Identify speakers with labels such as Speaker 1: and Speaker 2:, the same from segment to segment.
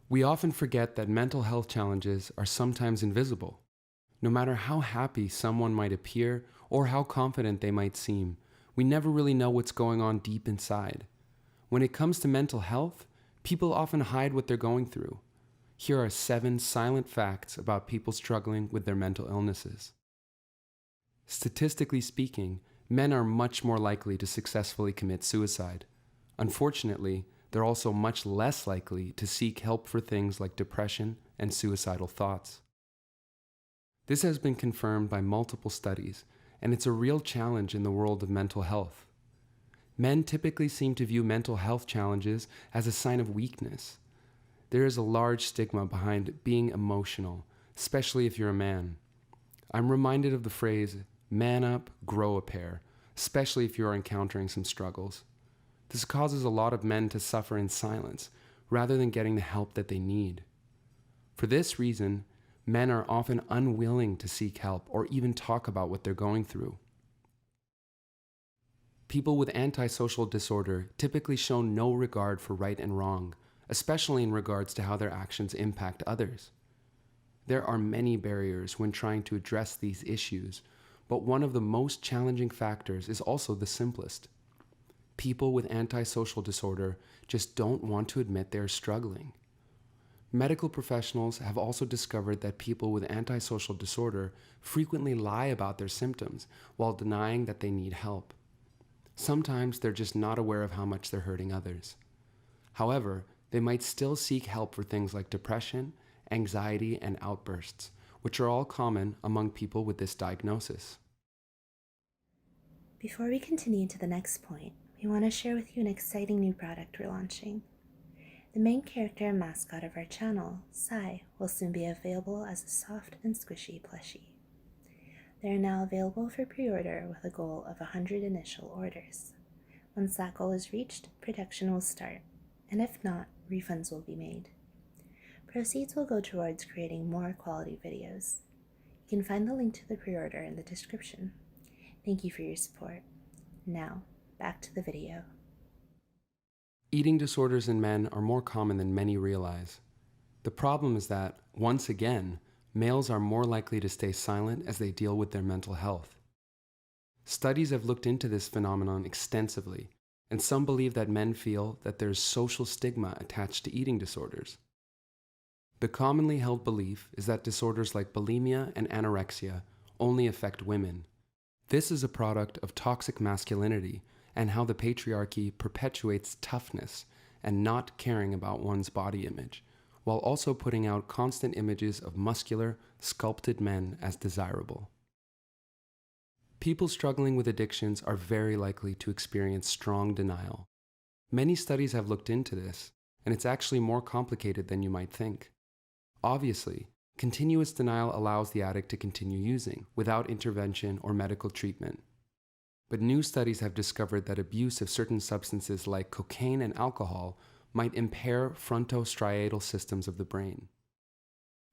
Speaker 1: We often forget that mental health challenges are sometimes invisible. No matter how happy someone might appear or how confident they might seem, we never really know what's going on deep inside. When it comes to mental health, people often hide what they're going through. Here are 7 silent facts about people struggling with their mental illnesses. Statistically speaking, men are much more likely to successfully commit suicide. Unfortunately, they're also much less likely to seek help for things like depression and suicidal thoughts. This has been confirmed by multiple studies, and it's a real challenge in the world of mental health. Men typically seem to view mental health challenges as a sign of weakness. There is a large stigma behind being emotional, especially if you're a man. I'm reminded of the phrase, man up, grow a pair, especially if you're encountering some struggles. This causes a lot of men to suffer in silence, rather than getting the help that they need. For this reason, men are often unwilling to seek help or even talk about what they're going through. People with antisocial disorder typically show no regard for right and wrong, especially in regards to how their actions impact others. There are many barriers when trying to address these issues, but one of the most challenging factors is also the simplest. People with antisocial disorder just don't want to admit they're struggling. Medical professionals have also discovered that people with antisocial disorder frequently lie about their symptoms while denying that they need help. Sometimes they're just not aware of how much they're hurting others. However, they might still seek help for things like depression, anxiety, and outbursts, which are all common among people with this diagnosis.
Speaker 2: Before we continue to the next point, we want to share with you an exciting new product we're launching. The main character and mascot of our channel, Sai, will soon be available as a soft and squishy plushie. They are now available for pre-order with a goal of 100 initial orders. Once that goal is reached, production will start, and if not, refunds will be made. Proceeds will go towards creating more quality videos. You can find the link to the pre-order in the description. Thank you for your support. Now, back to the video.
Speaker 1: Eating disorders in men are more common than many realize. The problem is that, once again, males are more likely to stay silent as they deal with their mental health. Studies have looked into this phenomenon extensively, and some believe that men feel that there's social stigma attached to eating disorders. The commonly held belief is that disorders like bulimia and anorexia only affect women. This is a product of toxic masculinity and how the patriarchy perpetuates toughness and not caring about one's body image, while also putting out constant images of muscular, sculpted men as desirable. People struggling with addictions are very likely to experience strong denial. Many studies have looked into this, and it's actually more complicated than you might think. Obviously, continuous denial allows the addict to continue using without intervention or medical treatment. But new studies have discovered that abuse of certain substances like cocaine and alcohol might impair frontostriatal systems of the brain.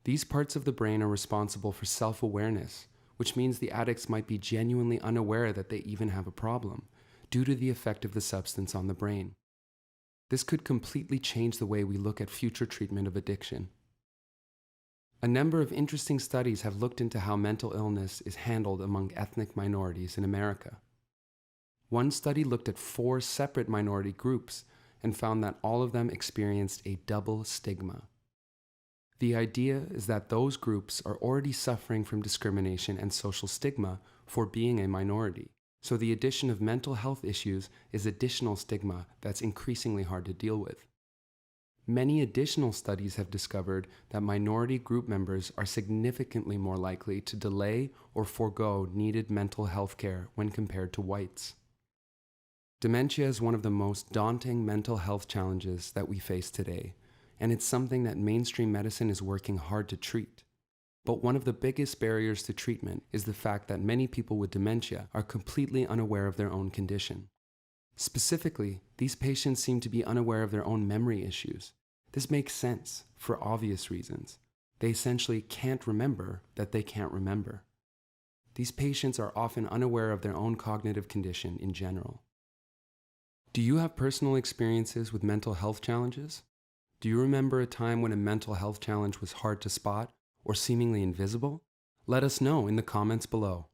Speaker 1: These parts of the brain are responsible for self-awareness, which means the addicts might be genuinely unaware that they even have a problem, due to the effect of the substance on the brain. This could completely change the way we look at future treatment of addiction. A number of interesting studies have looked into how mental illness is handled among ethnic minorities in America. One study looked at 4 separate minority groups and found that all of them experienced a double stigma. The idea is that those groups are already suffering from discrimination and social stigma for being a minority, so the addition of mental health issues is additional stigma that's increasingly hard to deal with. Many additional studies have discovered that minority group members are significantly more likely to delay or forego needed mental health care when compared to whites. Dementia is one of the most daunting mental health challenges that we face today, and it's something that mainstream medicine is working hard to treat. But one of the biggest barriers to treatment is the fact that many people with dementia are completely unaware of their own condition. Specifically, these patients seem to be unaware of their own memory issues. This makes sense for obvious reasons. They essentially can't remember that they can't remember. These patients are often unaware of their own cognitive condition in general. Do you have personal experiences with mental health challenges? Do you remember a time when a mental health challenge was hard to spot or seemingly invisible? Let us know in the comments below.